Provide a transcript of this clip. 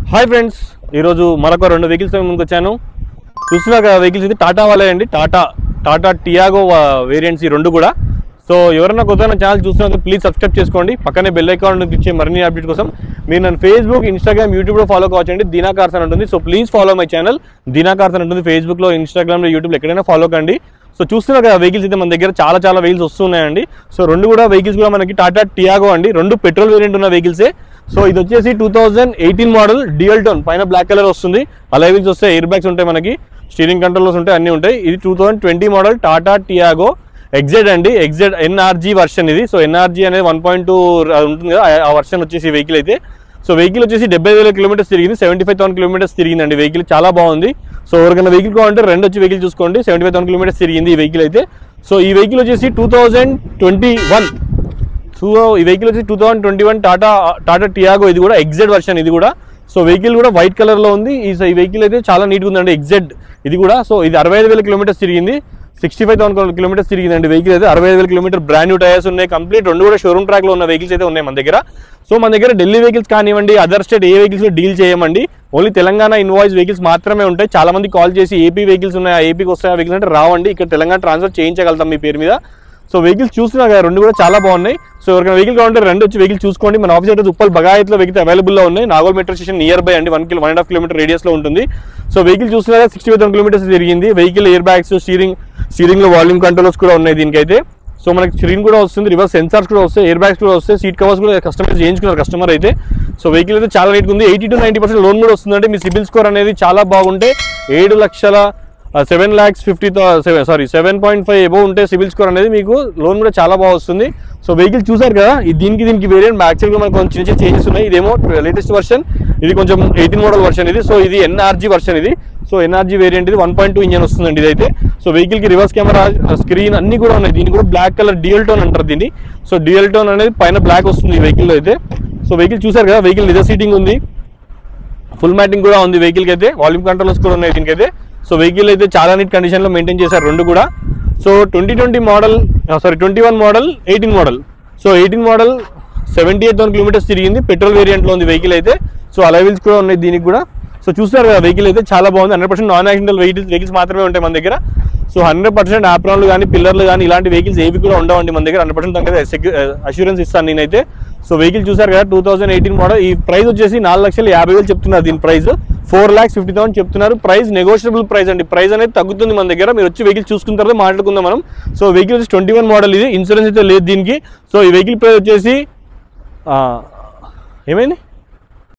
Hi friends, ఈరోజు మరొక రెండు వెహికల్స్ ముందుకు వచ్చాను. చూస్తున్నా వెహికల్స్ ఇది టాటా వాళ్ళే అండి. టాటా టియాగో వేరియంట్స్ ఈ రెండు కూడా. సో ఎవరైనా కొత్తగా ఛానల్ చూస్తున్నా ప్లీజ్ సబ్స్క్రైబ్ చేసుకోండి. పక్కనే బెల్ ఐకాన్ ఇచ్చే మరిన్ని అప్డేట్ కోసం మీరు నన్ను ఫేస్బుక్, ఇన్స్టాగ్రామ్, యూట్యూబ్లో ఫాలో కావచ్చండి. దీనా కార్స్ అని ఉంటుంది. So please follow my channel Deena cars అని ఉంటుంది. ఫేస్బుక్లో, ఇన్స్టాగ్రామ్లో, యూట్యూబ్లో ఎక్కడైనా ఫాలో కండి. సో చూస్తున్నా కదా వెహికల్స్ అయితే మన దగ్గర చాలా వెహికల్స్ వస్తున్నాయండి. సో రెండు కూడా వెహికల్స్ కూడా మనకి టాటా టియాగో అండి. రెండు పెట్రోల్ వేరియంట్ ఉన్న వెహికల్సే. సో ఇది వచ్చేసి 2018 మోడల్ డ్యూయల్ టోన్, పైన బ్లాక్ కలర్ వస్తుంది. అలా వీల్స్ వస్తాయి, ఎయిర్ బ్యాగ్స్ ఉంటాయి, మనకి స్టీరింగ్ కంట్రోల్స్ ఉంటాయి, అన్నీ ఉంటాయి. ఇది 2020 మోడల్ టాటా టియాగో ఎగ్జెడ్ అండి. ఎగ్జెడ్ ఎన్ఆర్జీ వర్షన్ ఇది. సో ఎన్ఆర్జీ అనేది 1.2 ఉంటుంది కదా, ఆ వర్షన్ వచ్చేసి వెహికల్ అయితే. సో వెహికల్ వచ్చేసి 70,000 కిలోమీటర్స్ తిరిగింది, 75,000 కిలోమీటర్స్ తిరిగిందండి వెహికల్. చాలా బాగుంది. సో ఎవరికైనా వెహికల్ కావాలంటే రెండు వచ్చి వెహికల్ చూసుకోండి. 75,000 కిలోమీటర్స్ తిరిగింది ఈ వెహికల్ అయితే. సో ఈ వెహికల్ వచ్చేసి 2021. సో ఈ వెహికల్ వచ్చి 2021 టాటా టియాగో. ఇది కూడా ఎగ్జెడ్ వర్షన్ ఇది కూడా. సో వెహికల్ కూడా వైట్ కలర్లో ఉంది. ఈ వెహికల్ అయితే చాలా నీట్గా ఉందండి, ఎగ్జెడ్ ఇది కూడా. సో ఇది 65,000 కిలోమీటర్స్ తిరిగింది, 65,000 కిలోమీటర్స్ తిరిగిందండి వెహికల్ అయితే. 65,000 కిలోమీటర్ బ్రాండ్ న్యూ టైర్స్ ఉన్నాయి, కంప్లీట్. రెండు కూడా షోరూమ్ ట్రాక్లో ఉన్న వెహికల్స్ అయితే ఉన్నాయి మన దగ్గర. సో మన దగ్గర ఢిల్లీ వెహికల్స్ కానివ్వండి, అదర్ స్టేట్ ఏ వెహికల్స్ డీల్ చేయమండి. ఓన్లీ తెలంగాణ ఇన్వాయిస్ వెహికల్స్ మాత్రమే ఉంటాయి. చాలా మంది కాల్ చేసి ఏపీ వెహికల్స్ ఉన్నాయి, ఏపీకి వస్తాయి ఆ వెహికల్స్ అంటే రావండి. ఇక్కడ తెలంగాణ ట్రాన్స్ఫర్ చేయించగలుగుతాం మీ పేరు మీద. సో వెహికల్స్ చూస్తున్నా కదా, రెండు కూడా చాలా బాగున్నాయి. సో ఎవరికైనా వెహికల్ కావాలంటే రెండు వచ్చి వెహికల్ చూసుకోండి. మన ఆఫీస్ అడ్రస్ ఉప్పల్ బగాయత్లో వెహికల్ అవైలబుల్లో ఉన్నాయి. Nagole metro station near by అండి, 1.5 కిలోమీటర్ రేడియస్లో ఉంటుంది. సో వెహికల్ చూస్తున్నా 65,000 కిలోమీటర్స్ తిరిగింది వెహికల్. ఎయిర్ బ్యాగ్స్, స్టీరింగ్లో వాల్యూమ్ కంట్రోల్స్ కూడా ఉన్నాయి దీనికైతే. సో మనకి స్క్రీన్ కూడా వస్తుంది, రివర్స్ సెన్సార్స్ కూడా వస్తాయి, ఎయిర్ బ్యాగ్స్ కూడా వస్తాయి, సీట్ కవర్స్ కూడా కస్టమైజ్ చేయించుకున్నారు కస్టమర్ అయితే. సో వెహికల్ అయితే చాలా నీట్గా ఉంది. 80 to 90% లోన్ కూడా వస్తుందంటే మీ సిబిల్ స్కోర్ అనేది చాలా బాగుంటే 7,50,000 ఎబో ఉంటే సిబిల్ స్కోర్ అనేది మీకు లోన్ కూడా చాలా బాగా వస్తుంది. సో వెహికల్ చూసారు కదా, దీనికి వేరియంట్ యాక్చువల్గా మనకు కొంచెం చిన్న చేంజెస్ ఉన్నాయి. ఇదేమో లేటెస్ట్ వర్షన్, ఇది కొంచెం 18 మోడల్ వర్షన్ ఇది. సో ఇది ఎన్ఆర్జీ వర్షన్ ఇది. సో ఎన్ఆర్జీ వేరియంట్ ఇది 1.2 ఇంజన్ వస్తుందండి ఇదైతే. సో వెహికల్కి రివర్స్ కెమెరా, స్క్రీన్ అన్ని కూడా ఉన్నాయి. దీనికి కూడా బ్లాక్ కలర్ డ్యూయల్ టోన్ అంటారు దీన్ని. సో డ్యూయల్ టోన్ అనేది పైన బ్లాక్ వస్తుంది ఈ వెహికల్లో అయితే. సో వెహికల్ చూసారు కదా, వెహికల్ లెదర్ సీటింగ్ ఉంది, ఫుల్ మ్యాటింగ్ కూడా ఉంది వెహికల్కి అయితే, వాల్యూమ్ కంట్రోల్స్ కూడా ఉన్నాయి దీనికైతే. సో వెహికల్ అయితే చాలా నీట్ కండిషన్లో మెయింటైన్ చేశారు రెండు కూడా. So 21 model 18 model. So 18 model 78,000 kilometres తిరిగింది, పెట్రోల్ వేరియంట్లో ఉంది వెహికల్ అయితే. సో అలైవిల్స్ కూడా ఉన్నాయి దీనికి కూడా. సో చూస్తారు కదా వెహికల్ అయితే చాలా బాగుంది. 100% నాన్ యాక్సిడెంటల్ వెహికల్స్ మాత్రమే ఉంటాయి మన దగ్గర. సో 100% ఆప్రాన్లు కానీ, పిల్లర్లు కానీ ఇలాంటి వెహికల్స్ ఏవి కూడా ఉండవండి మన దగ్గర. 100% దానికి అష్యూరెన్స్ ఇస్తాను నేనైతే. సో వెహికల్ చూసారు కదా, 2018 మోడల్. ఈ ప్రైస్ వచ్చేసి 4,50,000 చెప్తున్నారు. దీని ప్రైస్ 4,50,000 చెప్తున్నారు. ప్రైస్ నెగోషియబుల్ ప్రైస్ అండి. ప్రైస్ అనేది తగ్గుతుంది మన దగ్గర. మీరు వచ్చి వెహికల్ చూసుకున్న తర్వాత మాట్లాడుకుందాం మనం. సో వెహికల్ వచ్చి 21 మోడల్ ఇది. ఇన్సూరెన్స్ అయితే లేదు దీనికి. సో ఈ వెహికల్ ప్రైస్ వచ్చేసి ఏమైంది